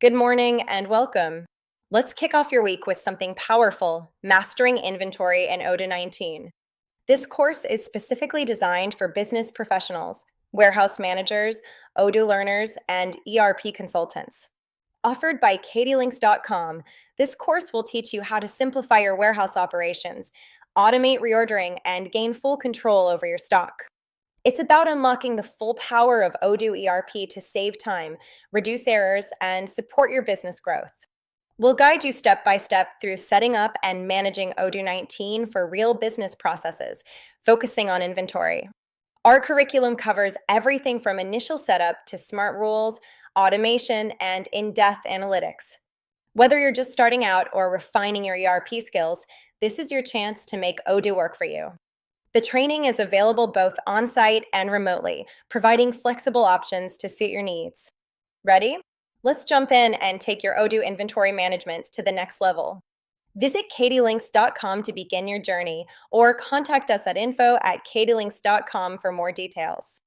Good morning and welcome. Let's kick off your week with something powerful, Mastering Inventory in Odoo 19. This course is specifically designed for business professionals, warehouse managers, Odoo learners, and ERP consultants. Offered by katielinks.com, this course will teach you how to simplify your warehouse operations, automate reordering, and gain full control over your stock. It's about unlocking the full power of Odoo ERP to save time, reduce errors, and support your business growth. We'll guide you step by step through setting up and managing Odoo 19 for real business processes, focusing on inventory. Our curriculum covers everything from initial setup to smart rules, automation, and in-depth analytics. Whether you're just starting out or refining your ERP skills, this is your chance to make Odoo work for you. The training is available both on-site and remotely, providing flexible options to suit your needs. Ready? Let's jump in and take your Odoo inventory management to the next level. Visit katielinks.com to begin your journey, or contact us at info@katielinks.com for more details.